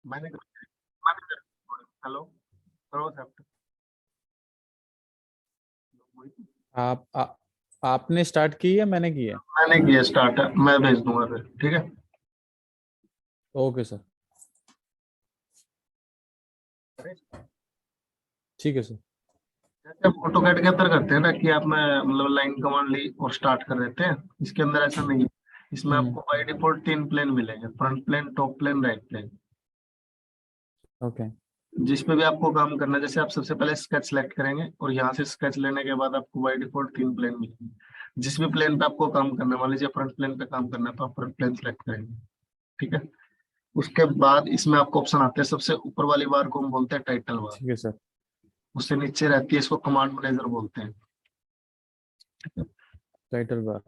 मैंने हेलो करो सर। आप आपने स्टार्ट की या मैंने की है? मैंने किया स्टार्ट, मैं भेज दूंगा फिर, ठीक है। ओके सर, ठीक है सर। जैसे आप ऑटोकैड के अंदर करते हैं ना कि आप में मतलब लाइन कमांड ली और स्टार्ट कर देते हैं, इसके अंदर ऐसा नहीं है। इसमें हम्म। आपको बाय डिफॉल्ट 3 प्लेन मिलेंगे, front plane, top plane, right plane. Okay. जिसपे भी आपको काम करना है, जैसे आप सबसे पहले स्केच सेलेक्ट करेंगे और यहाँ से स्केच लेने के बाद आपको बाय डिफॉल्ट 3 प्लेन मिलेंगे। जिस भी प्लेन पे आपको काम करना है, मान लीजिए फ्रंट प्लेन पे काम करना है तो आप फ्रंट प्लेन सेलेक्ट करेंगे, ठीक है। उसके बाद इसमें आपको ऑप्शन आते हैं, सबसे ऊपर वाली बार को हम बोलते हैं टाइटल बार। ठीक है सर। उससे नीचे रहती है, इसको कमांड मैनेजर बोलते हैं। Title bar.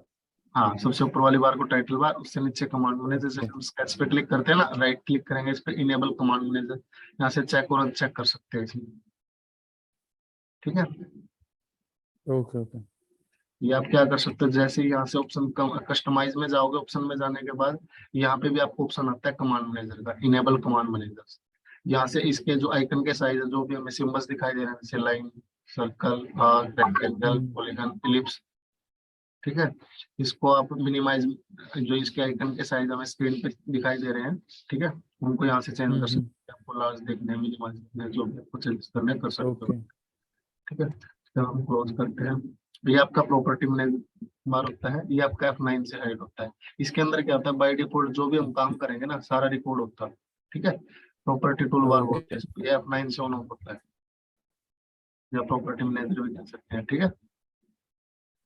हाँ, सबसे ऊपर वाली बार को टाइटल बार, उससे नीचे कमांड मैनेजर। जैसे ओके। हम स्केच पे क्लिक करते हैं ना, राइट क्लिक करेंगे इस पे, इनेबल कमांड मैनेजर, यहाँ से चेक और अनचेक कर सकते हैं इसमें, ठीक है। ओके। ओके। ये आप क्या कर सकते हो, जैसे ही यहाँ से ऑप्शन कस्टमाइज में जाओगे, ऑप्शन में जाने के बाद यहाँ पे भी आपको ऑप्शन आता है कमांड मैनेजर का, इनेबल कमांड मैनेजर। यहाँ से इसके जो आइकन के साइज है, जो भी हमें सिंबल्स दिखाई दे रहे हैं, जैसे लाइन, सर्कल, आर्क, रेक्टेंगल, हम्म। पॉलीगन, इलिप्स, ठीक है। इसको आप मिनिमाइज, जो इसके आइकन के साइज हमें स्क्रीन पे दिखाई दे रहे हैं, ठीक है, उनको यहाँ से चेंज कर हम्म। सकते हैं। आपको लार्ज देखने, मिनिमाइज देखने, जो भी आपको चेंज करने कर सकते हो, ओके। ठीक है। तो हम क्लोज करते हैं। ये आपका प्रॉपर्टी मैनेजर बार होता है, ये आपका F9 से हाइड होता है। इसके अंदर क्या होता है, बाय डिफॉल्ट जो भी हम काम करेंगे ना, सारा रिकॉर्ड होता है, ठीक है। प्रॉपर्टी टूल बार बोलते ओके। हैं, ये F9 से ऑन ऑफ होता है, या प्रॉपर्टी मैनेजर भी कह सकते हैं, ठीक है।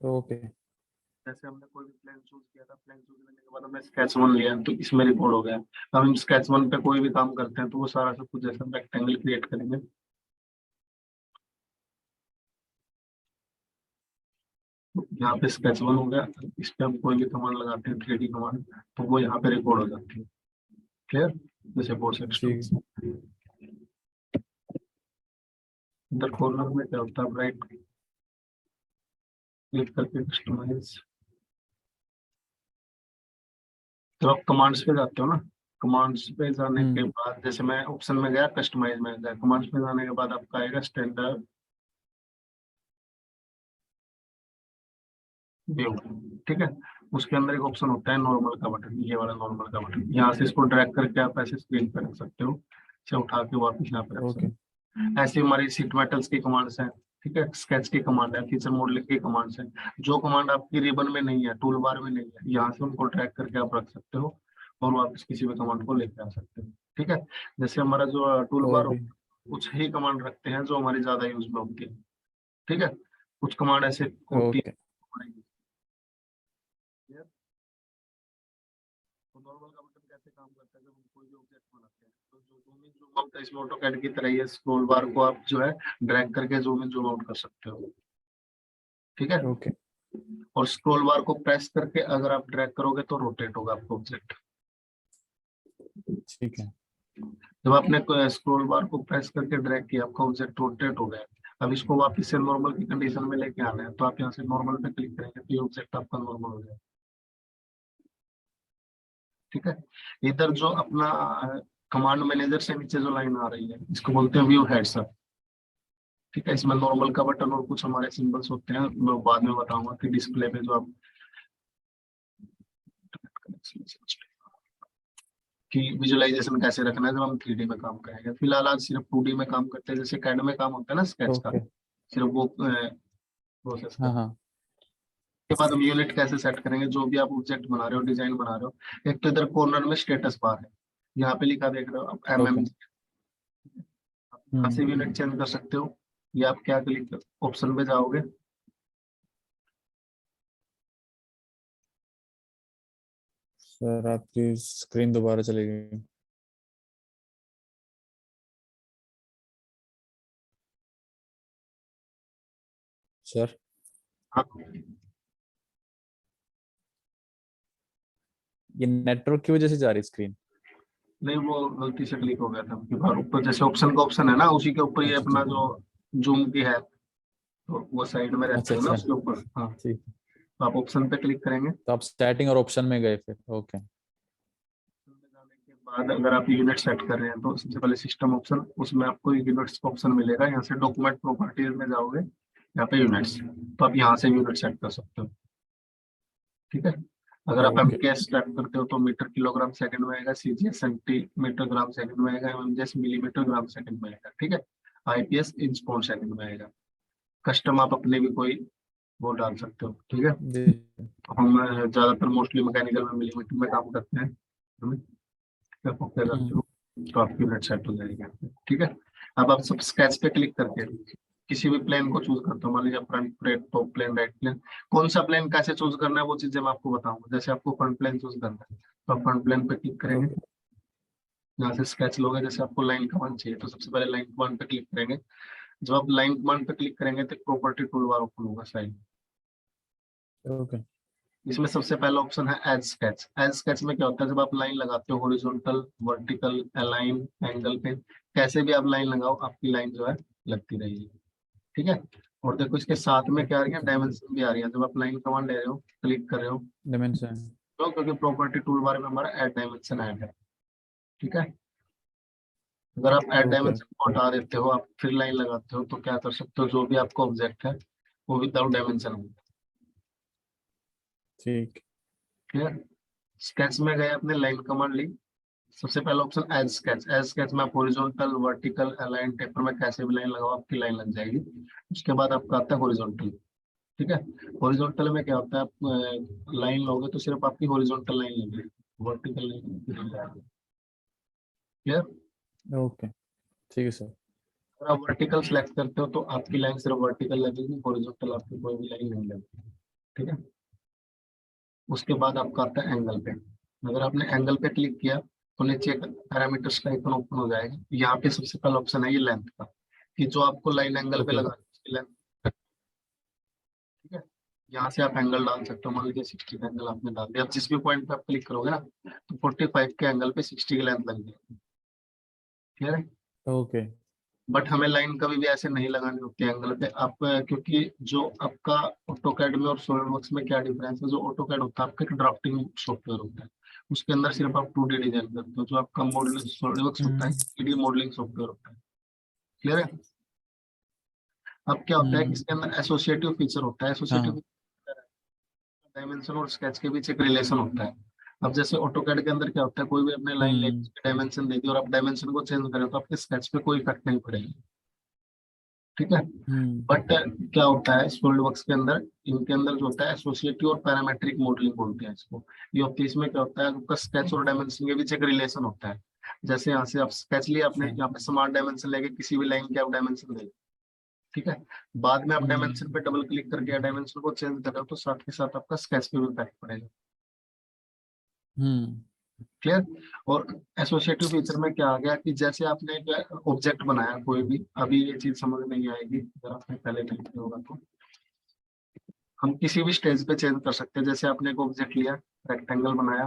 ओके। जैसे हमने कोई भी प्लान चूज किया था, प्लान चूज करने के बाद हमने स्केच 1 लिया तो इसमें रिकॉर्ड हो गया। अब हम स्केच 1 पे कोई भी काम करते हैं तो वो सारा सब कुछ, जैसे रेक्टेंगल क्रिएट करेंगे, तो यहाँ पे स्केच 1 हो गया। इस पे हम कोई भी कमांड लगाते हैं, 3D कमांड, तो वो यहाँ पे रिकॉर्ड हो जाती है, क्लियर। जैसे बॉस ठीक है। एक्सट्रूड, इधर कॉर्नर में क्या होता है, राइट क्लिक करके कस्टमाइज। तो आप कमांड्स पे जाते हो ना, कमांड्स पे जाने के हम्म। बाद जैसे मैं ऑप्शन में गया, कस्टमाइज में गया, कमांड्स पे जाने के बाद आपका आएगा स्टैंडर्ड व्यू, ठीक है। उसके अंदर एक ऑप्शन होता है नॉर्मल का बटन, ये वाला नॉर्मल का बटन, यहाँ से इसको ड्रैग करके आप ऐसे स्क्रीन पर रख सकते हो, इसे उठा के वापस यहाँ पे रख सकते ओके। हो। ऐसे हमारी सीट मेटल्स की कमांड्स हैं, ठीक है, स्केच की कमांड है, फीचर मॉडलिंग की कमांड्स हैं। जो कमांड आपकी रिबन में नहीं है, टूल बार में नहीं है, यहाँ से उनको ड्रैग करके आप रख सकते हो और वापस किसी भी कमांड को लेके आ सकते हो, ठीक है। जैसे हमारा जो टूल बार ओके। होता है, कुछ ही कमांड रखते हैं जो हमारी ज्यादा यूज में होती है, ठीक है। कुछ कमांड ऐसे होती ओके। है। तो नॉर्मल का बटन कैसे काम करता है, जब हम कोई भी ऑब्जेक्ट बनाते हैं तो जो जूम इन जूम आउट है, इसमें ऑटोकैड की तरह ये स्क्रॉल बार को आप जो है ड्रैग करके जूम इन जूम आउट कर सकते हो, ठीक है। ओके। और स्क्रॉल बार को प्रेस करके अगर आप ड्रैग करोगे तो रोटेट होगा आपका ऑब्जेक्ट। ठीक है। जब आपने स्क्रॉल बार को प्रेस करके ड्रैग किया, आपका ऑब्जेक्ट रोटेट हो गया। अब इसको वापस से नॉर्मल की कंडीशन में लेके आना है, तो आप यहाँ से नॉर्मल पे क्लिक करेंगे तो ये ऑब्जेक्ट आपका नॉर्मल हो जाएगा, ठीक है। इधर जो अपना कमांड मैनेजर से नीचे जो लाइन आ रही है, इसको बोलते हैं व्यू हेड्स, ठीक है। इसमें नॉर्मल का बटन और कुछ हमारे सिंबल्स होते हैं, मैं बाद में बताऊंगा कि डिस्प्ले पे जो आप कि विजुअलाइजेशन कैसे रखना है जब हम 3D में काम करेंगे। फिलहाल आज सिर्फ 2D में काम करते हैं, जैसे कैड में काम होता है ना स्केच का, ओके। सिर्फ वो प्रोसेस हाँ कर। हाँ। के बाद हम यूनिट कैसे सेट करेंगे, जो भी आप ऑब्जेक्ट बना रहे हो, डिजाइन बना रहे हो। एक तो इधर कॉर्नर में स्टेटस बार है, यहाँ पे लिखा देख रहे हो आप ओके। MM, आप यहाँ हम्म। से भी यूनिट चेंज कर सकते हो। या आप क्या क्लिक ऑप्शन पे जाओगे, सर आपकी स्क्रीन दोबारा चली गई सर। आप ये नेटवर्क की वजह से जा रही स्क्रीन? नहीं, वो गलती से क्लिक हो गया था आपकी बार। ऊपर जैसे ऑप्शन का ऑप्शन है ना, उसी के ऊपर ये अच्छा अपना ठीक है। जो जूम की है, तो वो साइड में रहता अच्छा है ना अच्छा। उसके ऊपर, हाँ। ठीक है। तो आप ऑप्शन पे क्लिक करेंगे, तो आप सेटिंग और ऑप्शन में गए फिर? ओके। ऑप्शन पे जाने के बाद अगर आप यूनिट सेट कर रहे हैं तो सबसे पहले सिस्टम ऑप्शन, उसमें आपको यूनिट्स का ऑप्शन मिलेगा। यहाँ से डॉक्यूमेंट प्रॉपर्टीज में जाओगे, यहाँ पे यूनिट्स, तो आप यहाँ से यूनिट सेट कर सकते हो। ठीक है, अगर आप ओके एमकेएस सेट करते हो तो मीटर किलोग्राम सेकंड में आएगा, सीजीएस सेंटीमीटर ग्राम सेकंड में आएगा, एमएमजीएस मिलीमीटर ग्राम सेकंड में आएगा। ठीक है, आईपीएस इंच पर सेकंड में आएगा। कस्टम आप अपने भी कोई वो डाल सकते हो। ठीक है, जी हम ज्यादातर मोस्टली मैकेनिकल में मिलीमीटर में काम करते हैं। आप ओके करते हो तो आपकी यूनिट सेट हो जाएगी। ठीक है, अब आप सब स्केच पे क्लिक करके किसी भी प्लेन को चूज करते हो। मान लीजिए front plane, top plane, right plane, कौन सा प्लेन कैसे चूज करना है वो चीजें मैं आपको बताऊंगा। जैसे आपको फ्रंट प्लेन चूज करना है तो आप फ्रंट प्लेन पे क्लिक करेंगे, ओके यहाँ से स्केच लोगे। जैसे आपको लाइन कमांड चाहिए तो सबसे पहले लाइन कमांड पे क्लिक करेंगे। जब आप लाइन कमांड पे क्लिक करेंगे तो प्रॉपर्टी टूल बार ओपन होगा साइड। ओके इसमें सबसे पहला ऑप्शन है एज स्केच। एज स्केच में क्या होता है, जब आप लाइन लगाते हो हॉरिजॉन्टल, वर्टिकल, अलाइन, एंगल पे, कैसे भी आप लाइन लगाओ आपकी लाइन जो है लगती रहेगी। ठीक है, और देखो इसके साथ में क्या आ रही है, ओके डायमेंशन भी आ रही है। जब आप लाइन कमांड ले रहे हो, क्लिक कर रहे हो डायमेंशन तो, क्योंकि प्रॉपर्टी टूल बार में हमारा ऐड डायमेंशन ऐड है। ठीक है, अगर आप ऐड ओके डायमेंशन को हटा देते हो, आप फिर लाइन लगाते हो तो क्या कर सकते हो, जो भी आपका ऑब्जेक्ट है वो विदाउट डायमेंशन होगा। ठीक क्लियर, स्केच में गए, अपने लाइन कमांड ली, सबसे पहला option edge sketch. Edge sketch में आप हॉरिजॉन्टल, वर्टिकल, अलाइन, टेपर में कैसे भी लाइन लगाओ आपकी लाइन लग जाएगी। उसके बाद आपका आता है हॉरिजॉन्टल। ठीक है, हॉरिजॉन्टल में क्या होता है, आप लाइन लोगे तो सिर्फ आपकी हॉरिजॉन्टल लाइन लगेगी, वर्टिकल लाइन। क्लियर, ओके ठीक है सर अगर आप वर्टिकल सेलेक्ट करते हो तो आपकी लाइन सिर्फ वर्टिकल लगेगी, हॉरिजॉन्टल आपकी कोई भी लाइन नहीं लगेगी। ठीक है, उसके बाद आपका आता है एंगल पे। अगर आपने एंगल पे क्लिक किया तो नीचे पैरामीटर्स का आइकन ओपन हो जाएगा। यहाँ पे सबसे पहला ऑप्शन है ये लेंथ का, कि जो आपको लाइन एंगल पे ओके लगा उसकी लेंथ। ठीक है, यहाँ से आप एंगल डाल सकते हो। मान लीजिए 60 का एंगल आपने डाल दिया, अब जिस भी पॉइंट पे आप क्लिक करोगे ना तो 45 के एंगल पे 60 की लेंथ लग जाएगी। क्लियर है, ओके बट हमें लाइन कभी भी ऐसे नहीं लगानी होती है एंगल पे आप, क्योंकि जो आपका ऑटोकैड में और सॉलिडवर्क्स में क्या डिफरेंस है, जो ऑटोकैड होता है आपका एक ड्राफ्टिंग सॉफ्टवेयर होता है, उसके अंदर सिर्फ आप 2D डिजाइन करते हो। जो आपका मॉडलिंग सॉलिडवर्क्स होता है 3D मॉडलिंग सॉफ्टवेयर होता है। क्लियर है, अब क्या होता है कि इसके अंदर एसोसिएटिव फीचर होता है। एसोसिएटिव हाँ डायमेंशन और स्केच के बीच एक रिलेशन होता है। अब जैसे ऑटोकैड के अंदर क्या होता है, कोई भी अपने लाइन हम्म लेके डायमेंशन दे दी और आप डायमेंशन को चेंज करें तो आपके स्केच पे कोई इफेक्ट नहीं पड़ेगा। ठीक है, हम्म बट क्या होता है सॉलिड वर्क्स के अंदर, इनके अंदर जो होता है एसोसिएटिव और पैरामेट्रिक मॉडलिंग बोलते हैं इसको। ये होती है, इसमें क्या होता है आपका स्केच और डायमेंशन के बीच एक रिलेशन होता है। जैसे यहाँ से आप स्केच लिया आपने, अच्छा यहाँ पे स्मार्ट डायमेंशन लेके किसी भी लाइन के आप डायमेंशन दे, ठीक है, बाद में आप डायमेंशन पे डबल क्लिक करके डायमेंशन को चेंज कर रहे हो तो साथ के साथ आपका स्केच पे भी इफेक्ट पड़ेगा। हम्म क्लियर, और एसोसिएटिव फीचर में क्या आ गया कि जैसे आपने एक ऑब्जेक्ट बनाया कोई भी, अभी ये चीज समझ नहीं आएगी अगर आपने पहले नहीं किया होगा तो, हम किसी भी स्टेज पे चेंज कर सकते हैं। जैसे आपने एक ऑब्जेक्ट लिया, रेक्टेंगल बनाया,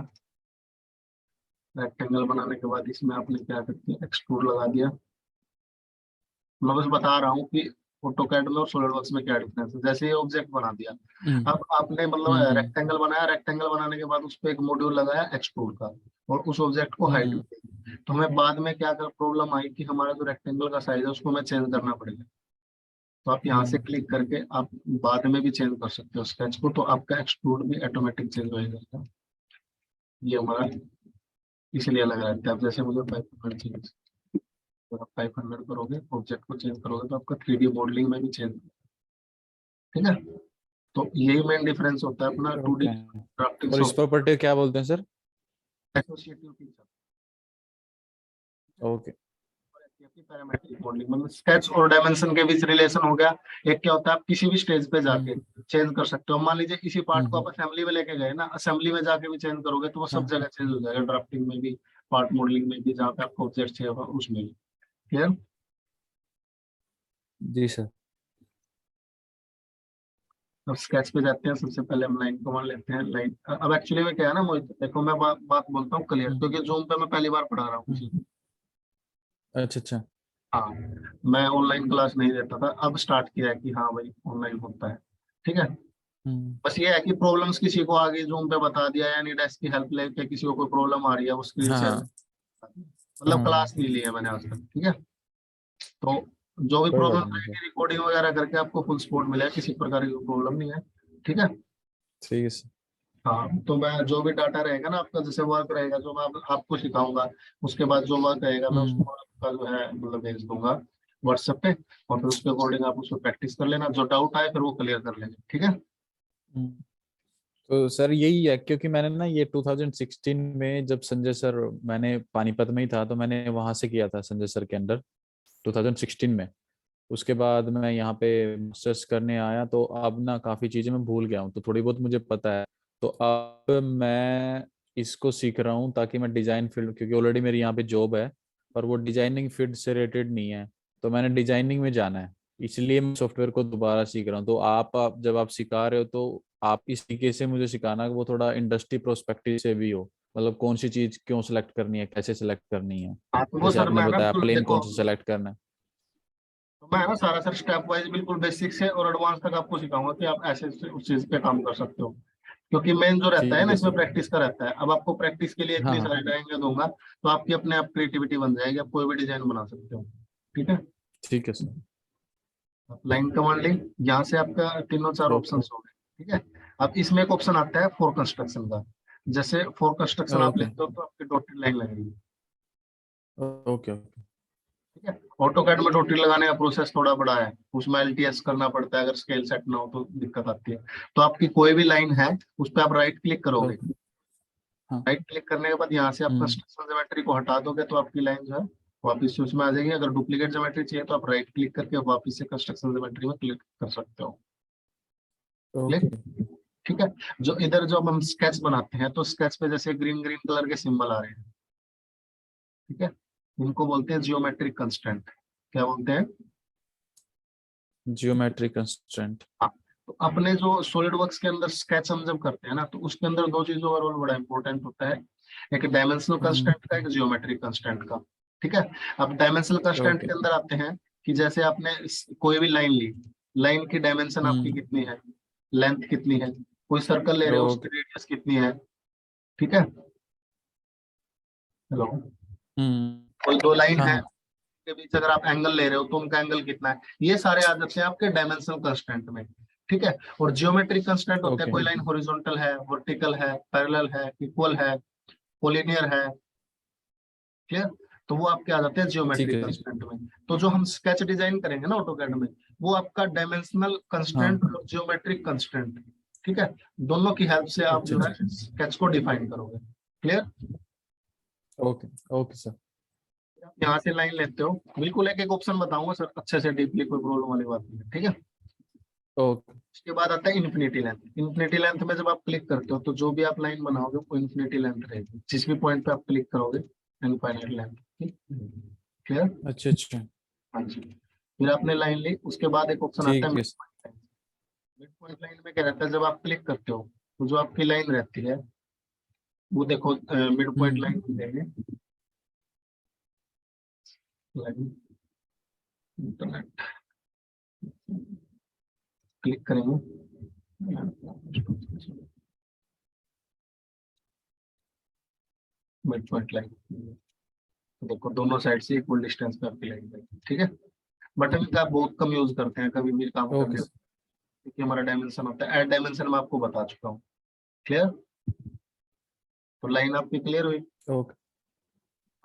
रेक्टेंगल बनाने के बाद इसमें आपने क्या करते हैं, एक्सट्रूड लगा दिया। मैं बस बता रहा हूँ कि ऑटोकैड में और सॉलिडवर्क्स में क्या डिफरेंस है। जैसे ये ऑब्जेक्ट बना दिया, हम्म अब आपने मतलब हम्म रेक्टेंगल बनाया, रेक्टेंगल बनाने के बाद उस पर एक मॉड्यूल लगाया एक्सट्रूड का, और उस ऑब्जेक्ट को हाइट हम्म दी। तो हमें बाद में क्या कर प्रॉब्लम आई कि हमारा जो रेक्टेंगल का साइज है उसको हमें चेंज करना पड़ेगा। तो आप यहाँ से हम्म, क्लिक करके आप बाद में भी चेंज कर सकते हो स्केच को, तो आपका एक्सट्रूड भी ऑटोमेटिक चेंज हो जाएगा। ये हमारा इसलिए अलग रहता है। अब जैसे मुझे 500 चाहिए, तो आप 500 करोगे, ऑब्जेक्ट को चेंज करोगे तो आपका 3D मॉडलिंग में भी चेंज। ठीक है, तो यही मेन डिफरेंस होता है अपना 2D ओके ड्राफ्टिंग और इस सॉफ्टवेयर, प्रॉपर्टी क्या बोलते हैं sir associative feature, okay parametric modelling. मतलब स्केच और डायमेंशन के बीच रिलेशन हो गया। एक क्या होता है, आप किसी भी स्टेज पे जाके हम्म चेंज कर सकते हो। मान लीजिए इसी पार्ट को हम्म आप असेंबली में लेके गए ना, असेंबली में जाके भी चेंज करोगे तो वो सब हाँ जगह चेंज हो जाएगा, ड्राफ्टिंग में भी, पार्ट मॉडलिंग में भी, जहाँ पे आपको ऑब्जेक्ट चाहिए होगा उसमें भी। क्लियर, जी सर अब स्केच पे जाते हैं, सबसे पहले हम लाइन कमांड लेते हैं। लाइन, अब एक्चुअली में क्या है ना मोहित, देखो मैं बात बोलता हूँ क्लियर, हम्म क्योंकि जूम पे मैं पहली बार पढ़ा रहा हूँ हम्म, किसी को। अच्छा अच्छा हाँ, मैं ऑनलाइन क्लास नहीं देता था, अब स्टार्ट किया है कि हाँ भाई ऑनलाइन होता है। ठीक है, हम्म बस ये है कि प्रॉब्लम्स किसी को आगे जूम पे बता दिया, यानी डेस्क की हेल्प लेके किसी को कोई प्रॉब्लम आ रही है वो स्क्रीन हाँ शेयर हाँ मतलब हाँ, क्लास नहीं ली है मैंने आज तक, ठीक है। तो जो भी कोई बात प्रॉब्लम नहीं सर। रहेगी रिकॉर्डिंग वगैरह करके आपको फुल सपोर्ट मिलेगा, किसी प्रकार की प्रॉब्लम नहीं है, ठीक है। ठीक है सर। हाँ तो मैं जो भी डाटा रहेगा ना आपका, जैसे वर्क रहेगा जो मैं आपको सिखाऊंगा, उसके बाद जो वर्क रहेगा मैं हम्म उसको आपका जो है मतलब भेज दूंगा व्हाट्सएप पे, और फिर उसके अकॉर्डिंग आप उसको प्रैक्टिस कर लेना, जो डाउट आए फिर वो क्लियर कर लेंगे, ठीक है। हम्म। तो सर यही है, क्योंकि मैंने ना ये 2016 में जब संजय सर, मैंने पानीपत में ही था तो मैंने वहां से किया था संजय सर के अंडर 2016 में। उसके बाद मैं यहाँ पे मास्टर्स करने आया, तो अब ना काफ़ी चीज़ें मैं भूल गया हूँ, तो थोड़ी बहुत मुझे पता है। तो अब मैं इसको सीख रहा हूँ ताकि मैं डिज़ाइन फील्ड, क्योंकि ऑलरेडी मेरी यहाँ पे जॉब है पर वो डिजाइनिंग फील्ड से रिलेटेड नहीं है, तो मैंने डिजाइनिंग में जाना है, इसलिए मैं सॉफ्टवेयर को दोबारा सीख रहा हूँ। तो आप जब आप सिखा रहे हो तो आप इस तरीके से मुझे सिखाना कि वो थोड़ा इंडस्ट्री प्रोस्पेक्टिव से भी हो, मतलब कौन सी चीज़ क्यों सेलेक्ट करनी है, कैसे सेलेक्ट करनी है। हाँ तो वो जैसे सर आपने मैं ना बताया बिल्कुल प्लेन देखो, कौन सा सेलेक्ट करना है। तो मैं ना सारा सर स्टेप वाइज बिल्कुल बेसिक से और एडवांस तक आपको सिखाऊंगा कि आप ऐसे से उस चीज पे काम कर सकते हो, क्योंकि मेन जो रहता है ठीक ना है इसमें सर। प्रैक्टिस का रहता है। अब आपको प्रैक्टिस के लिए हाँ इतनी हाँ। सारी ड्राइंग दूंगा तो आपकी अपने आप क्रिएटिविटी बन जाएगी, आप कोई भी डिजाइन बना सकते हो, ठीक है। ठीक है सर। आप लाइन कमांड ली, यहाँ से आपका तीनों चार ऑप्शन ओके। हो गए, ठीक है। अब इसमें एक ऑप्शन आता है फॉर कंस्ट्रक्शन का, जैसे फॉर कंस्ट्रक्शन आप ओके। लेते हो तो आपकी डॉटेड लाइन लगेगी, ओके। ओके। ठीक है। ऑटोकैड में डॉटेड लगाने का प्रोसेस थोड़ा बड़ा है, उसमें एलटीएस करना पड़ता है, अगर स्केल सेट ना हो तो दिक्कत आती है। तो आपकी कोई भी लाइन है उस पर आप राइट क्लिक करोगे, ओके। हाँ। राइट क्लिक करने के बाद यहाँ से आप हम्म। कंस्ट्रक्शन ज्योमेट्री को हटा दोगे तो आपकी लाइन जो है वापिस से उसमें आ जाएगी। अगर डुप्लीकेट ज्योमेट्री चाहिए तो आप राइट क्लिक करके वापिस से कंस्ट्रक्शन ज्योमेट्री में क्लिक कर सकते हो, ओके। क्लिक, ठीक है। जो इधर जो हम स्केच बनाते हैं तो स्केच पे जैसे ग्रीन ग्रीन कलर के सिंबल आ रहे हैं, ठीक है, उनको बोलते हैं जियोमेट्रिक कंस्ट्रेंट। क्या बोलते हैं? Geometric constraint. हाँ। तो अपने जो सॉलिड वर्क्स के अंदर स्केच हम जब करते हैं ना तो उसके अंदर दो चीजों का रोल बड़ा इंपॉर्टेंट होता है, एक डायमेंशनल हम्म। कंस्ट्रेंट का, एक जियोमेट्रिक कंस्ट्रेंट का, ठीक है। अब डायमेंशनल कंस्ट्रेंट ओके। के अंदर आते हैं कि जैसे आपने कोई भी लाइन ली, लाइन की डायमेंशन आपकी हम्म। कितनी है, लेंथ कितनी है, कोई सर्कल ले रहे हो उसकी ओके। रेडियस कितनी है, ठीक है। हेलो, हम्म। कोई दो लाइन हाँ है हाँ। के बीच अगर आप एंगल ले रहे हो तो उनका एंगल कितना है, ये सारे आ जाते हैं आपके डायमेंशनल कंस्ट्रेंट में, ठीक है। और जियोमेट्रिक कंस्ट्रेंट होते हैं ओके। कोई लाइन हॉरिजॉन्टल है, वर्टिकल है, पैरेलल है, इक्वल है, कोलिनियर है, क्लियर। तो वो आपके आ जाते हैं ठीक जियोमेट्रिक है। कंस्ट्रेंट में। तो जो हम स्केच डिजाइन करेंगे ना ऑटोकैड में, वो आपका डायमेंशनल कंस्ट्रेंट हाँ। और जियोमेट्रिक कंस्ट्रेंट, ठीक है, दोनों की हेल्प से आप अच्छा जो है अच्छा। स्केच को डिफाइन करोगे, क्लियर। ओके। Okay sir. यहाँ से लाइन लेते हो, बिल्कुल एक एक ऑप्शन बताऊंगा सर अच्छे से डीपली, कोई प्रॉब्लम वाली बात नहीं है, ठीक है। ओके। उसके बाद आता है इन्फिनिटी लेंथ। इन्फिनिटी लेंथ में जब आप क्लिक करते हो तो जो भी आप लाइन बनाओगे वो इन्फिनिटी लेंथ रहेगी, जिस भी पॉइंट पे आप क्लिक करोगे इनफाइनाइट लेंथ, क्लियर। अच्छा अच्छा। हाँ जी। फिर आपने लाइन ली, उसके बाद एक ऑप्शन आता है ठीक है mid point line. Mid point line में क्या रहता है, जब आप क्लिक करते हो तो जो आपकी लाइन रहती है वो देखो मिड पॉइंट हम्म। लाइन लेंगे, लाइन इंटरनेट क्लिक करेंगे, मिड पॉइंट लाइन, तो देखो दोनों साइड से इक्वल डिस्टेंस पे आपकी लाइन है, ठीक है। बटन का बहुत कम यूज करते हैं कभी भी काम ओके करने, सर। क्योंकि हमारा डायमेंशन होता है, एड डायमेंशन मैं आपको बता चुका हूँ, क्लियर। तो लाइन आपकी क्लियर हुई। ओके।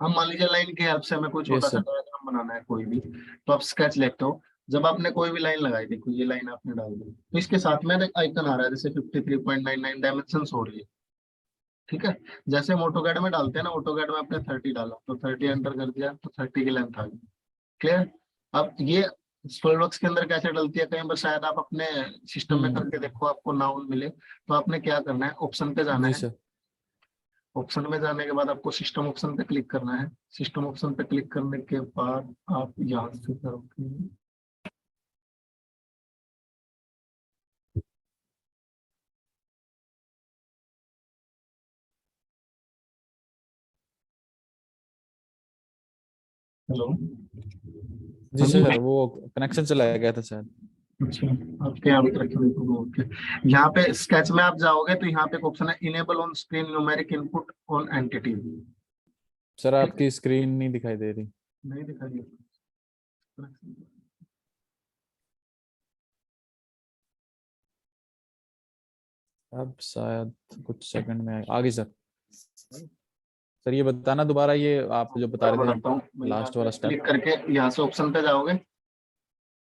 हम मान लीजिए लाइन की हेल्प से हमें कोई छोटा यस सा सर। डायग्राम बनाना है कोई भी, तो आप स्केच लेते हो। जब आपने कोई भी लाइन लगाई, देखो ये लाइन आपने डाल दी तो इसके साथ में एक आइकन आ रहा है जैसे 53.99 डायमेंशन हो रही है, ठीक है। जैसे हम ऑटोकैड में डालते हैं ना, ऑटोकैड में आपने 30 डाला तो 30 एंटर कर दिया तो 30 की लेंथ आ गई, क्लियर। अब ये सॉलिडवर्क्स के अंदर कैसे डलती है, कहीं पर शायद आप अपने सिस्टम में हम्म। करके देखो आपको ना मिले, तो आपने क्या करना है, ऑप्शन पे जाना जी है। सर। ऑप्शन में जाने के बाद आपको सिस्टम ऑप्शन पे क्लिक करना है। सिस्टम ऑप्शन पे क्लिक करने के बाद आप यहाँ से करोगे, हेलो, जी हाँ जी। सर, वो कनेक्शन चला गया था शायद। अच्छा, आपके यहाँ भी रखें, ओके। यहाँ पे स्केच में आप जाओगे तो यहाँ पे एक ऑप्शन है enable on screen numeric input on entity, sir आपकी स्क्रीन नहीं दिखाई दे रही। नहीं दिखाई। अब शायद कुछ सेकंड में आगे सर। सर ये बताना दोबारा, ये आप जो बता रहे बताता हूँ थे मैं। यहाँ लास्ट पे वाला स्टेप। क्लिक करके यहाँ से ऑप्शन पे जाओगे।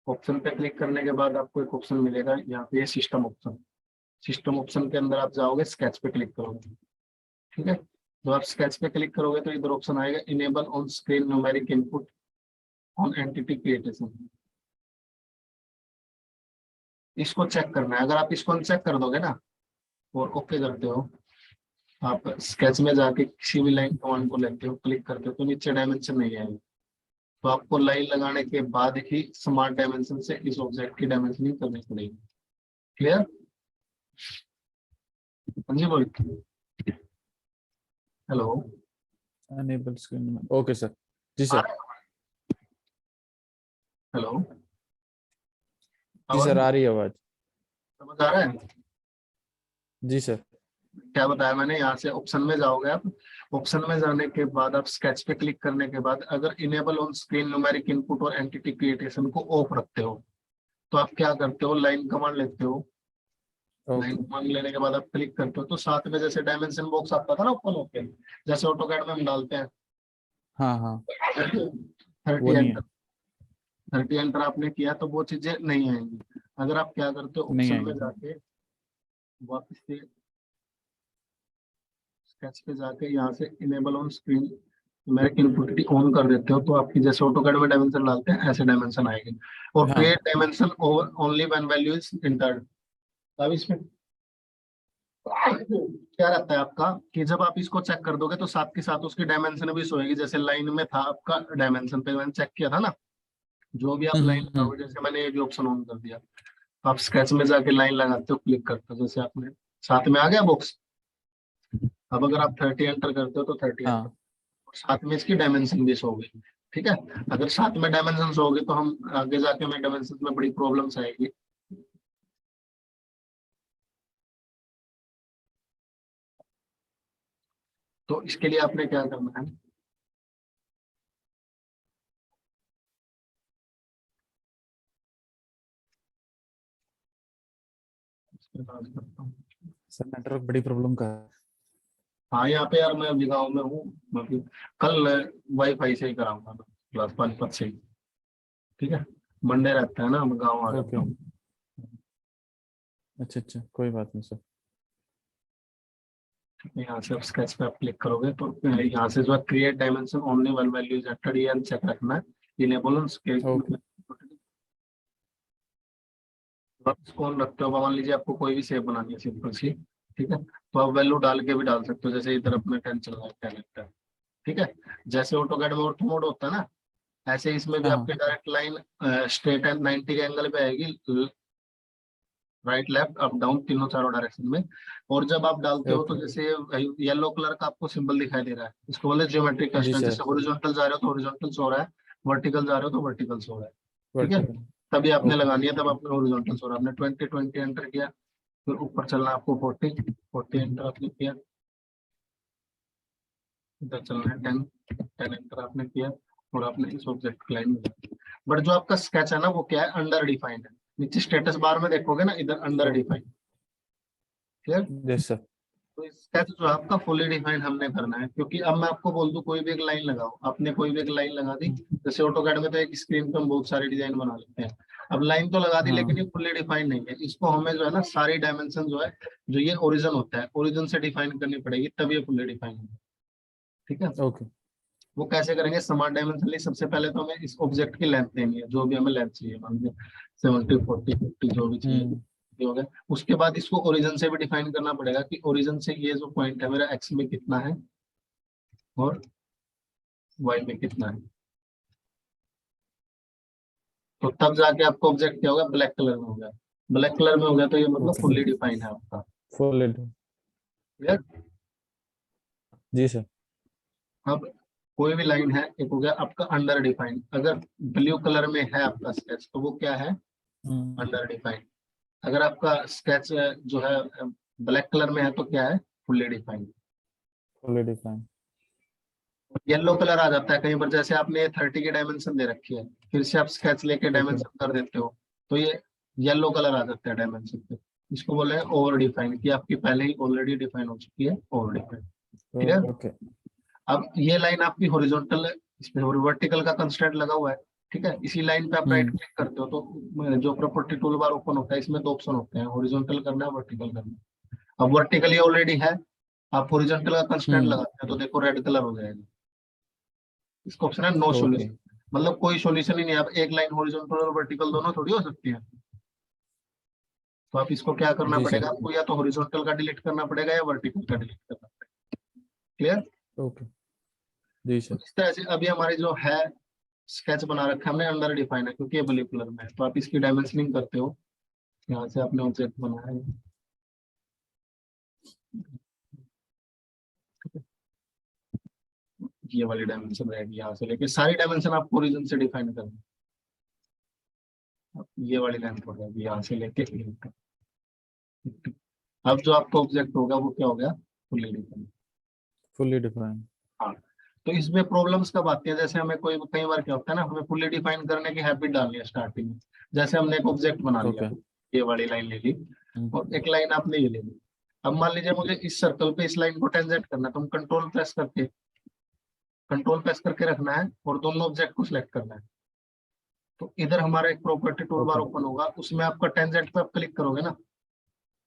ऑप्शन पे क्लिक करने के बाद आपको एक ऑप्शन मिलेगा यहाँ पे, सिस्टम ऑप्शन। सिस्टम ऑप्शन के अंदर आप जाओगे, स्केच पे क्लिक करोगे। ठीक है, जब आप स्केच पे क्लिक करोगे तो इधर ऑप्शन आएगा enable on screen numeric input on entity creation. इसको चेक करना है। अगर आप इसको अनचेक कर दोगे ना और ओके करते हो, आप स्केच में जाके किसी भी लाइन कमांड को लेते हो, क्लिक करते हो, तो नीचे डायमेंशन नहीं आएगी। तो आपको लाइन लगाने के बाद ही स्मार्ट डायमेंशन से इस ऑब्जेक्ट की डायमेंशनिंग करनी पड़ेगी। क्लियर? हाँ जी बोल। Hello. Enable screen. Okay sir. जी सर। हेलो। जी आवाज सर आ रही है आवाज। समझ आ रहा है? जी सर। क्या बताया मैंने? यहाँ से ऑप्शन में जाओगे आप। ऑप्शन में जाने के बाद आप स्केच पे क्लिक करने के बाद अगर enable on screen numeric input और एंटिटी क्रिएटेशन को ऑफ रखते हो, तो आप क्या करते हो, लाइन कमांड लेते हो। Line okay. कमांड लेने के बाद आप क्लिक करते हो तो साथ में जैसे डायमेंशन बॉक्स आता था ना ओपन होके, जैसे ऑटोकैड में हम डालते हैं हाँ हाँ। 30 वो नहीं एंटर। है। 30 एंटर आपने किया तो वो चीजें नहीं आएंगी। अगर आप क्या करते हो, नहीं ऑप्शन में आएगी। जाके वापस से स्केच पे जाके यहाँ से enable on screen numeric input on कर देते हो, तो आपकी जैसे ऑटोकैड में डायमेंशन डालते हैं ऐसे डायमेंशन आएंगे। और हाँ। Create dimension only when value is entered. अब इसमें क्या रहता है आपका कि जब आप इसको चेक कर दोगे तो साथ के साथ उसकी डायमेंशन भी शो होगी। जैसे लाइन में था आपका डायमेंशन पे मैंने चेक किया था ना, जो भी आप लाइन हम्म। लगाओगे, जैसे मैंने ये भी ऑप्शन ऑन कर दिया, तो आप स्केच में जाके लाइन लगाते हो, क्लिक करते हो, जैसे आपने साथ में आ गया बॉक्स। अब अगर आप 30 एंटर करते हो तो 30 एंटर, हाँ। और साथ में इसकी डायमेंशन भी शो होगी। ठीक है, अगर साथ में डायमेंशन शो होगी तो हम आगे जाके हमें डायमेंशन में बड़ी प्रॉब्लम्स आएगी। तो इसके लिए आपने क्या करना है, इसके बाद करता हूँ। सर नेटवर्क बड़ी प्रॉब्लम का है। हाँ यहाँ पे यार मैं अभी गाँव में हूँ, मतलब कल वाईफाई से ही कराऊंगा मैं क्लास पानीपत से ही। ठीक है, मंडे रहता है ना, मैं गाँव आ जाता ओके। हूँ। अच्छा अच्छा, कोई बात नहीं सर। यहाँ से स्केच पे आप क्लिक करोगे तो यहाँ से जो है create dimension only one value is entered, ये अनचेक रखना है। Enable on sketch okay. इसको ऑन रखते हो, मान लीजिए आपको कोई भी शेप बनानी है सिंपल सी। ठीक है, तो आप वैल्यू डाल के भी डाल सकते हो, जैसे इधर अपना 10 चल रहा है, 10 एंटर। ठीक है, जैसे ऑटोकैड में ऑर्थो मोड होता है ना, ऐसे इसमें भी हाँ आपके हाँ। डायरेक्ट लाइन स्ट्रेट एंड 90 के एंगल पे आएगी, राइट लेफ्ट अप डाउन तीनों चारों डायरेक्शन में। और जब आप डालते हो तो ओके। जैसे येलो कलर का आपको सिंबल दिखाई दे रहा है, इसको बोले ज्योमेट्रिक जी कंस्ट्रेंट। सर। जैसे हॉरिजॉन्टल जा रहे हो तो हॉरिजॉन्टल सो रहा है, वर्टिकल जा रहे हो तो वर्टिकल सो रहा है। ठीक है, वर्टिकल। तभी आपने ओके। लगानी है, तब आपने हॉरिजॉन्टल सो रहा है। आपने 20 एंटर किया, फिर ऊपर चलना है आपको 40 एंटर आपने किया, इधर चलना है 10 एंटर आपने किया, और आपने इस ऑब्जेक्ट की लाइन में। बट जो आपका स्केच है ना वो क्या है, अंडर डिफाइंड है। नीचे स्टेटस बार में देखोगे ना, इधर under okay. Defined. Clear? Yes sir. तो स्केच जो है आपका फुली डिफाइंड हमने करना है, क्योंकि अब मैं आपको बोल दूं कोई भी एक लाइन लगाओ, आपने कोई भी एक लाइन लगा दी। जैसे ऑटोकैड में तो एक स्क्रीन पे हम बहुत सारे डिजाइन बना लेते हैं। अब लाइन तो लगा दी लेकिन ये हाँ। फुल्ली डिफाइंड नहीं है, इसको हमें जो है ना सारी डायमेंशन जो है, जो ये ओरिजिन होता है, ओरिजिन से डिफाइन करनी पड़ेगी, तब ये फुल्ली डिफाइंड होगा। ठीक है, ओके। वो कैसे करेंगे, स्मार्ट डायमेंशन। सबसे पहले तो हमें इस ऑब्जेक्ट की लेंथ देनी है, जो भी हमें लेंथ चाहिए, मान लीजिए 70 40 50 जो भी चाहिए, हम्म। ये हो गया। उसके बाद इसको ओरिजिन से भी डिफाइन करना पड़ेगा कि ओरिजिन से ये जो पॉइंट है मेरा एक्स में कितना है और वाई में कितना है। तो तब जाके आपका ऑब्जेक्ट क्या होगा, ब्लैक कलर में हो गया। ब्लैक कलर में हो गया तो ये मतलब ओके। फुल्ली डिफाइंड है आपका। फुल। क्लियर? जी सर। अब कोई भी लाइन है, एक हो गया आपका अंडर डिफाइंड। अगर ब्लू कलर में है आपका स्केच तो वो क्या है, अंडर डिफाइंड। अगर आपका स्केच जो है ब्लैक कलर में है तो क्या है, fully defined. Full define. Yellow colour आ जाता है कहीं पर, जैसे आपने 30 की डायमेंशन दे रखी है, फिर से आप स्केच लेके ओके डायमेंशन कर देते हो, तो ये येलो कलर आ जाता है डायमेंशन पे। इसको बोले हैं ओवर डिफाइन, कि आपकी पहले ही ऑलरेडी डिफाइन हो चुकी है, ओवर डिफाइन। ठीक है। ओके अब ये लाइन आपकी हॉरिजॉन्टल है, इसमें वर्टिकल का कंस्ट्रेंट लगा हुआ है। ठीक है, इसी लाइन पे आप राइट हम्म क्लिक करते हो तो जो प्रॉपर्टी टूल बार ओपन होता है, इसमें दो ऑप्शन होते हैं, हॉरिजॉन्टल करना है, वर्टिकल करना है। अब वर्टिकल ये ऑलरेडी है, आप हॉरिजॉन्टल का कंस्ट्रेंट हम्म लगाते हैं तो देखो रेड कलर हो जाएगा। इसका ऑप्शन है नो ओके सॉल्यूशन, मतलब कोई सॉल्यूशन ही नहीं है। अब एक लाइन हॉरिजॉन्टल और वर्टिकल दोनों थोड़ी हो सकती है। तो आप इसको क्या करना जी सर पड़ेगा, आपको या तो हॉरिजॉन्टल का डिलीट करना पड़ेगा या वर्टिकल का डिलीट करना पड़ेगा। क्लियर। ओके जी तो सर इस तरह से अभी हमारे जो है स्केच बना रखा है हमने, अंडर डिफाइन है क्योंकि ये ब्लू कलर में है, तो आप इसकी डायमेंशनिंग करते हो। यहाँ से आपने ऑब्जेक्ट बनाया है, ये वाली डायमेंशन रहेगी, यहाँ से लेके सारी डायमेंशन आपको ओरिजिन से डिफाइन करनी है। ये वाली लेंथ हो जाएगी यहाँ से लेके here तक। अब जो आपका ऑब्जेक्ट होगा वो क्या हो गया, फुल्ली डिफाइन। फुल्ली डिफाइन हाँ। तो इसमें प्रॉब्लम्स कब आती है, जैसे हमें कोई कई बार क्या होता है ना, हमें फुल्ली डिफाइन करने की हैबिट डालनी है स्टार्टिंग में। जैसे हमने एक ऑब्जेक्ट बना लिया, ओके ये वाली लाइन ले ली, और एक लाइन आपने ये ले ली। अब मान लीजिए मुझे इस सर्कल पे इस लाइन को टेंजेंट करना है, तो हम कंट्रोल प्रेस करके रखना है और दोनों ऑब्जेक्ट को सिलेक्ट करना है। तो इधर हमारा एक property tool bar okay open होगा, उसमें आपका टेंजेंट पे आप क्लिक करोगे ना,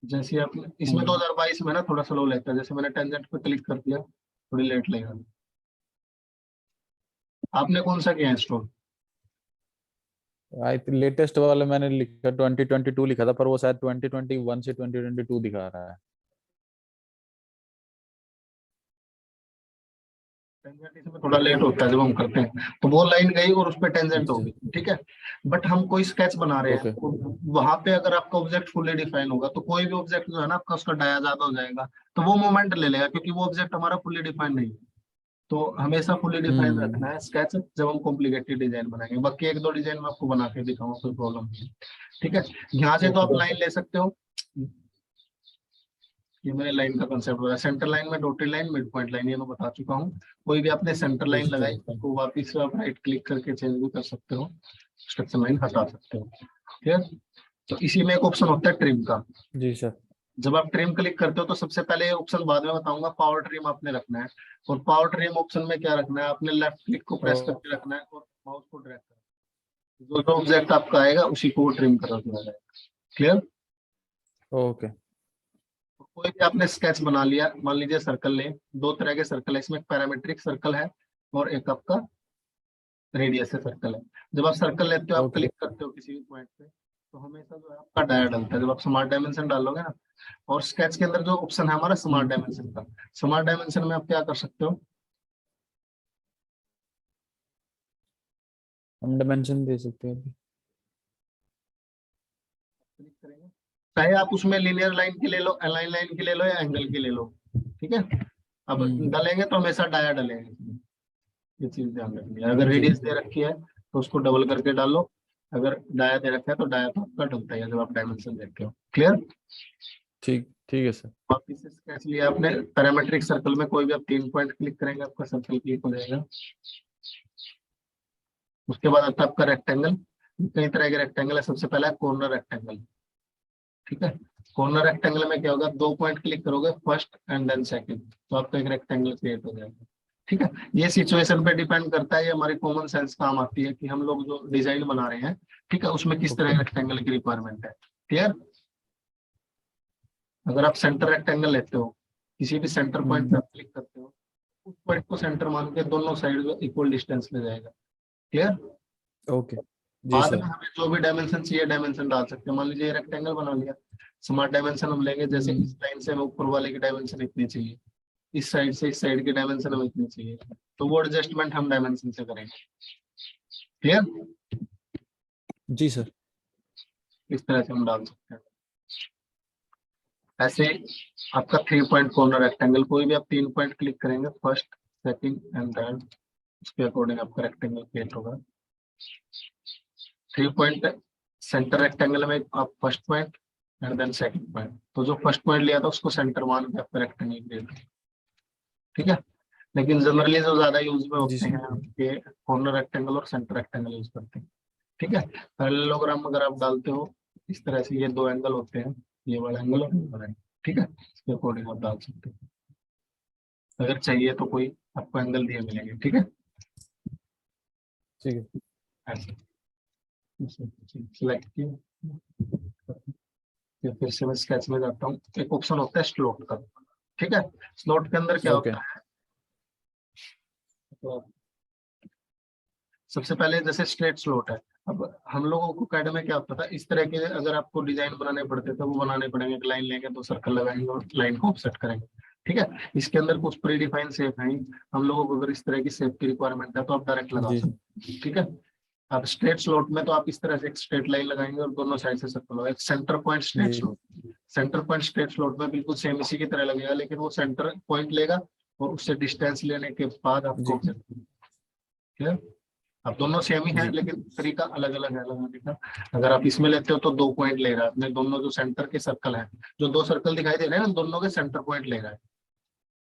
जैसे आप इसमें 2022 में ना थोड़ा स्लो लेता है, जैसे मैंने टेंजेंट पे क्लिक कर दिया, थोड़ी लेट लगेगा। आपने कौन सा किया इंस्टॉल। आई लेटेस्ट वाला मैंने लिखा 2022 लिखा था, पर वो शायद 2021 से 2022 दिखा रहा है। टेंजेंट इसमें थोड़ा लेट होता है जब हम करते हैं, तो वो लाइन गई और उस पर टेंजेंट अच्छा होगी। ठीक है। बट हम कोई स्केच बना रहे हैं ओके तो वहां पे अगर आपका ऑब्जेक्ट फुल्ली डिफाइन होगा, तो कोई भी ऑब्जेक्ट जो है ना आपका, उसका डाया ज्यादा हो जाएगा, तो वो मोमेंट ले लेगा, क्योंकि वो ऑब्जेक्ट हमारा फुल्ली डिफाइन नहीं है। तो हमेशा फुल्ली डिफाइन रखना है स्केच जब हम कॉम्प्लिकेटेड डिजाइन बनाएंगे। बाकी एक दो डिजाइन में आपको बना के दिखाऊंगा, कोई प्रॉब्लम नहीं है। ठीक है। यहाँ से तो ओके आप लाइन ले सकते हो, ये मैंने लाइन का कंसेप्ट बताया, सेंटर लाइन में dotted line, mid point line, ये मैं बता चुका हूँ। कोई भी आपने सेंटर लाइन ठीक है लगाई तो वापिस से आप राइट क्लिक करके चेंज भी कर सकते हो, स्ट्रक्चर लाइन हटा सकते हो। ठीक है। तो इसी में एक ऑप्शन होता है ट्रिम का। जी सर जब आप ट्रिम क्लिक करते हो तो सबसे पहले ऑप्शन बाद में बताऊंगा, पावर ट्रिम आपने रखना है। और पावर ट्रिम ऑप्शन में क्या रखना है, आपने लेफ्ट क्लिक को प्रेस करके रखना है और माउस को ड्रैग करना है, जो जो ऑब्जेक्ट आपका आएगा उसी को ट्रिम करा दिया जाएगा। क्लियर। ओके तो कोई भी आपने स्केच बना लिया, मान लीजिए सर्कल ले, दो तरह के सर्कल है इसमें, एक पैरामीट्रिक सर्कल है और एक आपका रेडियस से सर्कल है। जब आप सर्कल लेते हो, आप ओके क्लिक करते हो किसी भी पॉइंट पे, तो हमेशा जो है आपका डाया डलता है। जब आप स्मार्ट डायमेंशन डालोगे ना, और स्केच के अंदर जो ऑप्शन है हमारा स्मार्ट डायमेंशन का, स्मार्ट डायमेंशन में आप क्या कर सकते हो, हम डायमेंशन दे सकते हैं अभी। क्लिक करेंगे, चाहे आप उसमें लिनियर लाइन की ले लो, अलाइन लाइन की ले लो, या एंगल की ले लो। ठीक है। अब हम्म डालेंगे तो हमेशा डाया डलेंगे इसमें। ये चीज ध्यान रखनी है, अगर जी रेडियस दे रखी है तो उसको डबल करके डालो, अगर डाया दे रखा है तो डाया तो आपका डलता ही है जब आप डायमेंशन देखते हो। क्लियर। ठीक ठीक है सर वापिस से स्केच लिया आपने, पैरामेट्रिक सर्कल में कोई भी आप 3 पॉइंट क्लिक करेंगे, आपका सर्कल क्लिक हो जाएगा। उसके बाद आता है आपका रेक्टेंगल। कई तरह के रेक्टेंगल है, सबसे पहला है कॉर्नर रेक्टेंगल। ठीक है। कॉर्नर रेक्टेंगल में क्या होगा, 2 पॉइंट क्लिक करोगे, फर्स्ट एंड देन सेकंड, तो आपका एक रेक्टेंगल क्रिएट हो जाएगा। ठीक है। ये सिचुएशन पे डिपेंड करता है, ये हमारी कॉमन सेंस काम आती है कि हम लोग जो डिजाइन बना रहे हैं, ठीक है, उसमें किस तरह ओके के रेक्टेंगल की रिक्वायरमेंट है। क्लियर। अगर आप सेंटर रेक्टेंगल लेते हो, किसी भी सेंटर पॉइंट पे आप क्लिक करते हो, उस पॉइंट को सेंटर मान के दोनों साइड इक्वल डिस्टेंस में जाएगा। क्लियर। ओके जी बाद में सर हमें जो भी डायमेंशन चाहिए डायमेंशन डाल सकते हैं। मान लीजिए रेक्टेंगल बना लिया, स्मार्ट डायमेंशन हम लेंगे, जैसे इस लाइन से हमें ऊपर वाले की डायमेंशन इतनी चाहिए, इस साइड से इस साइड की डायमेंशन हमें इतनी चाहिए, तो वो एडजस्टमेंट हम डायमेंशन से करेंगे। क्लियर। जी सर इस तरह से हम डाल सकते हैं। ऐसे आपका 3 पॉइंट कॉर्नर रेक्टेंगल, कोई भी आप 3 पॉइंट क्लिक करेंगे, फर्स्ट सेकंड एंड थर्ड, उसके अकॉर्डिंग आपका रेक्टेंगल क्रिएट होगा। 3 पॉइंट सेंटर रेक्टेंगल में आप first point and then second point, तो जो फर्स्ट पॉइंट लिया था उसको सेंटर मान के आपका रेक्टेंगल क्रिएट होगा। ठीक है। लेकिन जनरली जो ज्यादा यूज में जी होते सर। हैं आपके कॉर्नर रेक्टेंगल और सेंटर रेक्टेंगल यूज करते हैं। ठीक है, पैरेललोग्राम अगर आप डालते हो इस तरह से, ये दो एंगल होते हैं, ये वाला एंगल और ये वाला एंगल। ठीक है, इसके अकॉर्डिंग आप डाल सकते हो, अगर चाहिए तो कोई आपको एंगल दिए मिलेंगे। ठीक है, ठीक है। ऐसे सिलेक्ट किया, फिर से मैं स्केच में जाता हूँ। एक ऑप्शन होता है स्लोट का। ठीक है, स्लोट के अंदर क्या ओके। होता है, तो सबसे पहले जैसे स्ट्रेट स्लोट है। अब हम लोगों को कैड में क्या होता था, इस तरह के अगर आपको डिजाइन बनाने पड़ते थे वो बनाने पड़ेंगे, एक लाइन लेंगे तो सर्कल लगाएंगे और लाइन को ऑफसेट करेंगे। ठीक है, इसके अंदर कुछ प्री डिफाइंड शेप है, हम लोगों को अगर इस तरह की शेप की रिक्वायरमेंट है तो आप डायरेक्ट लगा जी सकते हैं। ठीक है, अब स्ट्रेट स्लोट में तो आप इस तरह से एक स्ट्रेट लाइन लगाएंगे और दोनों साइड से सर्कल होगा, एक सेंटर पॉइंट स्ट्रेट जी slot. Centre point straight slot में बिल्कुल सेम इसी की तरह लगेगा, लेकिन वो सेंटर पॉइंट लेगा और उससे डिस्टेंस लेने के बाद आपको, जी ठीक है, अब दोनों सेम ही है जी। लेकिन तरीका अलग अलग है लगाने का। अगर आप इसमें लेते हो तो 2 पॉइंट ले रहा है अपने, दोनों जो सेंटर के सर्कल है, जो दो सर्कल दिखाई दे रहे हैं ना, दोनों के सेंटर पॉइंट ले रहा है।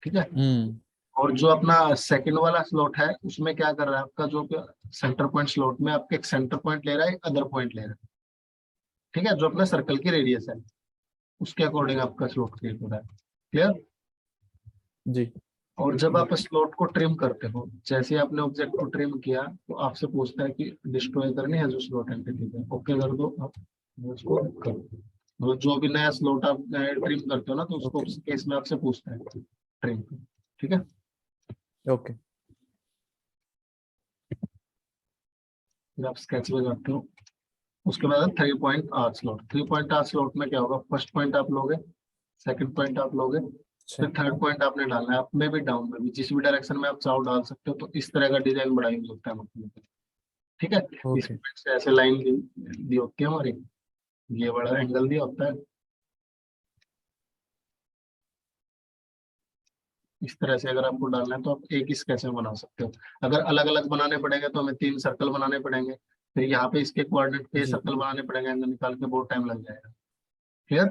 ठीक है, हम्म। और जो अपना सेकंड वाला स्लॉट है उसमें क्या कर रहा है, आपका जो सेंटर पॉइंट स्लॉट में आपके एक सेंटर पॉइंट ले रहा है, एक अदर पॉइंट ले रहा है। ठीक है, जो अपना सर्कल की रेडियस है उसके अकॉर्डिंग आपका स्लॉट क्रिएट हो रहा है। क्लियर। जी और जब आप स्लॉट को ट्रिम करते हो, जैसे आपने ऑब्जेक्ट को ट्रिम किया तो आपसे पूछता है कि डिस्ट्रॉय करनी है जो स्लॉट एंटिटी है, ओके कर दो, आप उसको कर दो। मतलब जो भी नया स्लॉट आप ट्रिम करते हो ना, तो उसको ओके उस केस में आपसे पूछता है ट्रिम। ठीक है, ओके। फिर आप स्केच में जाते हो। उसके बाद 3 point arc slot. 3 point arc slot में क्या होगा, फर्स्ट पॉइंट आप लोगे, सेकंड पॉइंट आप लोगे, अच्छा। फिर थर्ड पॉइंट आपने डालना है, अप में भी डाउन में भी, जिस भी डायरेक्शन में आप चाहो डाल सकते हो। तो इस तरह का डिजाइन बड़ा यूज होता है मतलब। ठीक है, इस ओके। पॉइंट से ऐसे लाइन दी होती है हमारी, ये बड़ा एंगल दिया होता है, इस तरह से अगर आपको डालना है तो आप एक ही स्केच में बना सकते हो। अगर अलग अलग बनाने पड़ेंगे तो हमें 3 सर्कल बनाने पड़ेंगे, फिर यहाँ पे इसके कोऑर्डिनेट पे जी सर्कल बनाने पड़ेंगे, एंगल निकाल के बहुत टाइम लग जाएगा। क्लियर।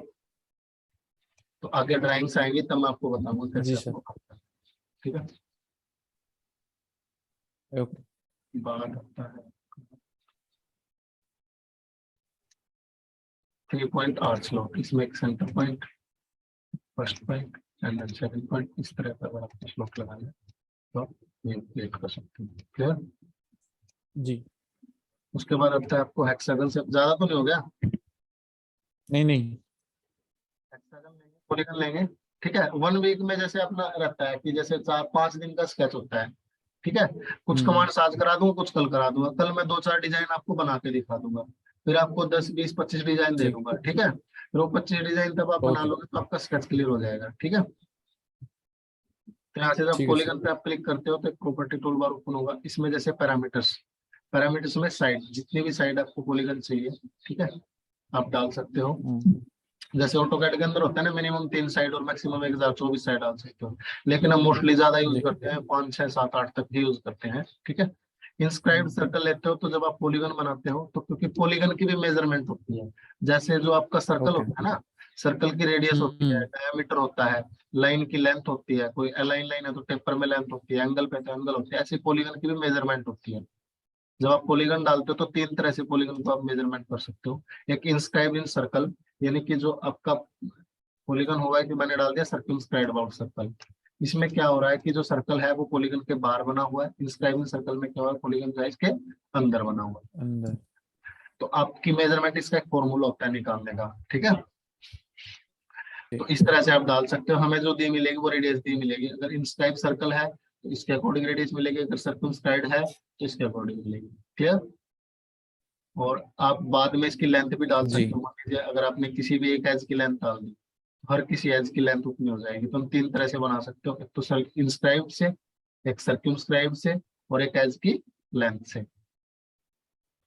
तो आगे ड्राइंग्स आएंगी तब मैं आपको बताऊंगा कैसे जी सर। आपको करना है। ठीक है, ओके। बात आता है 3 पॉइंट आर्च स्लॉट। इसमें एक centre point, first point and then second point, इस तरह का अगर आपको स्लॉट लगाना है तो आप ये क्रिएट कर सकते हैं। क्लियर। जी। उसके बाद आता है आपको हेक्सागन से, ज्यादा तो नहीं हो गया, नहीं नहीं। हेक्सागन लेंगे, पॉलीगन लेंगे। ठीक है, 1 वीक में जैसे अपना रहता है कि जैसे 4-5 दिन का स्केच होता है। ठीक है, कुछ हम्म। कमांड्स आज करा दूंगा, कुछ कल करा दूंगा, कल मैं 2-4 डिजाइन आपको बना के दिखा दूंगा, फिर आपको 10-20-25 डिजाइन दे ठीक। दूंगा। ठीक है, फिर वो 25 डिजाइन तब आप बना ओके। लोगे तो आपका स्केच क्लियर हो जाएगा। ठीक है, तो यहाँ से जब ठीक है सर। पॉलीगन पे आप क्लिक करते हो तो एक प्रॉपर्टी टूल बार ओपन होगा, इसमें जैसे पैरामीटर्स, पैरामीटर्स में साइड, जितनी भी साइड आपको पॉलीगन चाहिए, ठीक है, आप डाल सकते हो। हम्म। जैसे ऑटोकैड के अंदर होता है ना, मिनिमम 3 साइड और मैक्सिमम 1024 साइड डाल सकते हो, लेकिन हम मोस्टली ज्यादा यूज जी। करते हैं 5-6-7-8 तक ही यूज करते हैं। ठीक है, इंस्क्राइब्ड हम्म। सर्कल लेते हो तो जब आप पॉलीगन बनाते हो तो, क्योंकि पॉलीगन की भी मेजरमेंट होती है, जैसे जो आपका सर्कल ओके। होता है ना, सर्कल की रेडियस होती है, हम्म। डायमीटर होता है, लाइन की लेंथ होती है, कोई अलाइन लाइन है तो टेपर में लेंथ होती है, एंगल पे तो एंगल होती है, ऐसी पॉलीगन की भी मेजरमेंट होती है। जब आप पॉलीगन डालते हो तो 3 तरह से पॉलीगन को आप मेजरमेंट कर सकते हो। एक इंस्क्राइब इन सर्कल, यानी कि जो आपका पॉलीगन होगा कि मैंने डाल दिया सर्कमस्क्राइब अबाउट सर्कल, इसमें क्या हो रहा है कि जो सर्कल है वो पॉलीगन के बाहर बना हुआ है। इंस्क्राइबिंग सर्कल में क्या हुआ है, पॉलीगन जो है इसके अंदर बना हुआ है। अंदर। तो आपकी मेजरमेंट, इसका एक फॉर्मूला होता है निकालने का। ठीक है, तो ठीक। इस तरह से आप डाल सकते हो, हमें जो दी मिलेगी वो रेडियस दी मिलेगी। अगर इंस्क्राइब सर्कल है तो इसके अकॉर्डिंग रेडियस मिलेगी, अगर सर्कमस्क्राइब है तो इसके अकॉर्डिंग मिलेगी। क्लियर। और आप बाद में इसकी लेंथ भी डाल जी। सकते हो, मान लीजिए अगर आपने किसी भी एक एज की लेंथ डाल दी, हर किसी एज की लेंथ उतनी हो जाएगी। तो हम 3 तरह से बना सकते हो, एक तो इंस्क्राइब से, एक सर्कमस्क्राइब से, और एक एज की लेंथ से।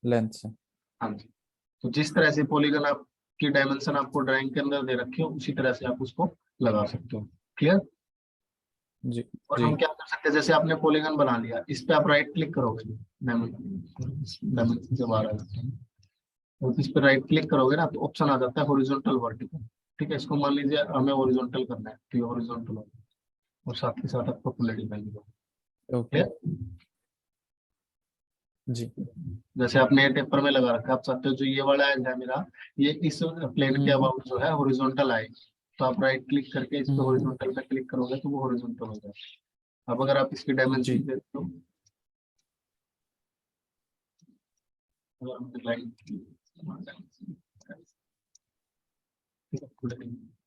लेंथ से। हाँ जी, तो जिस तरह से पॉलीगन आपकी डायमेंशन आपको ड्राइंग के अंदर दे रखी हो उसी तरह से आप उसको लगा सकते हो। क्लियर। जी और जी। हम क्या कर सकते हैं, जैसे आपने पॉलीगन बना लिया, इस पे आप राइट क्लिक करोगे, डायमेंशन से बाहर आ जाते हैं, और इस पे राइट क्लिक करोगे ना तो ऑप्शन आ जाता है हॉरिजॉन्टल वर्टिकल। ठीक है, इसको मान लीजिए हमें हॉरिजॉन्टल करना है तो ये हॉरिजॉन्टल होगा, और साथ के साथ आपको फुल डिजाइन होगा। ओके जी। जैसे आपने ये टेपर में लगा रखा है, आप चाहते हो जो ये वाला एज है मेरा, ये इस प्लेन के अबाउट जो है हॉरिजॉन्टल आए, तो आप राइट क्लिक करके इस पे हॉरिजॉन्टल पे क्लिक करोगे तो वो हॉरिजॉन्टल हो जाएगा। अब अगर आप इसकी डायमेंशन जी देखते हो, अगर हम लाइन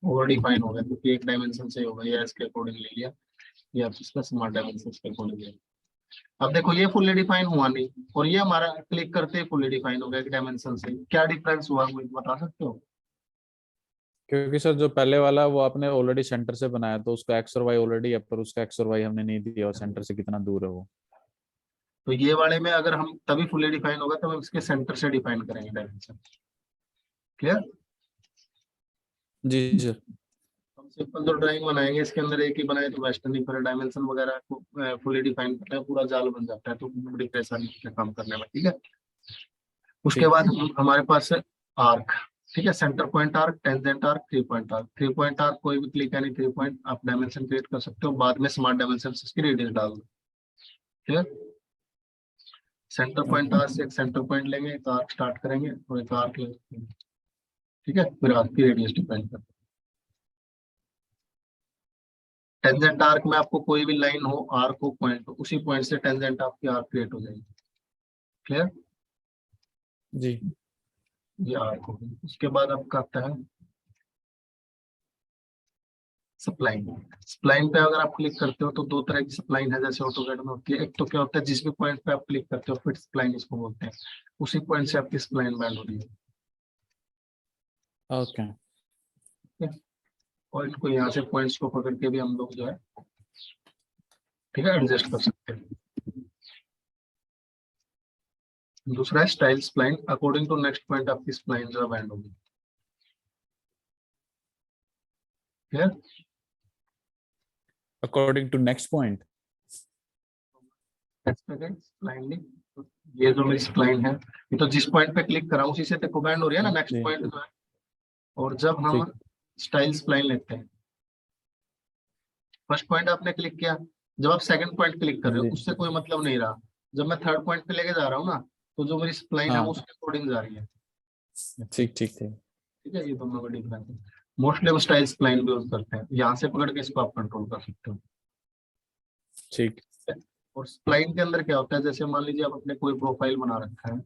ओवर डिफाइन हो गया क्योंकि एक डायमेंशन से होगा, ये इसके अकॉर्डिंग ले लिया, ये आप इसका स्मार्ट डायमेंशन के अकॉर्डिंग ले। अब देखो ये फुल्ली डिफाइन हुआ नहीं, और ये हमारा क्लिक करते ही फुल्ली डिफाइन हो गया एक डायमेंशन से। क्या डिफरेंस हुआ मुझे बता सकते हो? क्योंकि सर जो पहले वाला वो आपने ऑलरेडी सेंटर से बनाया, तो उसका एक्स और वाई ऑलरेडी है, पर उसका एक्स और वाई हमने नहीं दिया और सेंटर से कितना दूर है वो। तो ये वाले में अगर हम तभी फुल्ली डिफाइन होगा तब हम इसके सेंटर से डिफाइन करेंगे डायमेंशन। क्लियर? जी सर। हम सिंपल जो ड्राइंग बनाएंगे इसके अंदर एक ही बनाए तो वेस्टर्न ही, फिर डायमेंशन वगैरह को फुली डिफाइन करते हैं, पूरा जाल बन जाता है, तो बड़ी परेशानी होती है काम करने में। ठीक है, उसके ठीक। बाद हमारे पास है आर्क। ठीक है, centre point arc, tangent arc, three point arc. Three point arc कोई भी क्लिक यानी थ्री पॉइंट आप डायमेंशन क्रिएट कर सकते हो, बाद में स्मार्ट डायमेंशन इसकी रेडियस डाल दो। क्लियर? सेंटर पॉइंट आर्क से एक सेंटर पॉइंट लेंगे, एक आर्क स्टार्ट करेंगे और एक आर्क लेंगे। ठीक है, फिर आर्क की रेडियस डिफाइन कर। टेंजेंट आर्क में आपको कोई भी लाइन हो, आर्क हो, पॉइंट हो, उसी पॉइंट से टेंजेंट आपकी आर्क क्रिएट हो जाएगी। क्लियर? जी ये आर्क हो गई। उसके बाद आपका आता है सप्लाइन। सप्लाइन पे अगर आप क्लिक करते हो तो दो तरह की सप्लाइन है जैसे ऑटोकैड में होती है। एक तो क्या होता है, जिस भी पॉइंट पे आप क्लिक करते हो फिट सप्लाइन इसको बोलते हैं, उसी पॉइंट से आपकी सप्लाइन बैंड हो रही है। ओके। और इनको यहाँ से पॉइंट्स को पकड़ के भी हम लोग जो है, ठीक है, एडजस्ट कर सकते हैं। दूसरा है style spline. According to next point आपकी स्प्लाइन जो है बैंड होगी। Clear? According to next point. Spline, ये जो मेरी स्प्लाइन है, ये तो जिस पॉइंट पे क्लिक करा उसी से देखो बैंड हो रही है ना, नेक्स्ट जी पॉइंट जो है। और जब हम ठीक। स्टाइल स्प्लाइन लेते हैं, फर्स्ट पॉइंट आपने क्लिक किया, जब आप सेकंड पॉइंट क्लिक कर हाँ रहे हो जी। उससे कोई मतलब नहीं रहा, जब मैं थर्ड पॉइंट पे लेके जा रहा हूँ ना, तो जो मेरी स्प्लाइन है वो हाँ उसके अकॉर्डिंग जा रही है। ठीक ठीक ठीक। ठीक है, ये दोनों का डिफरेंस है। मोस्टली हम स्टाइल स्प्लाइन भी यूज करते हैं, यहाँ से पकड़ के इसको आप कंट्रोल कर सकते हो। ठीक। और स्प्लाइन के अंदर क्या होता है, जैसे मान लीजिए आप अपने कोई प्रोफाइल बना रखा है,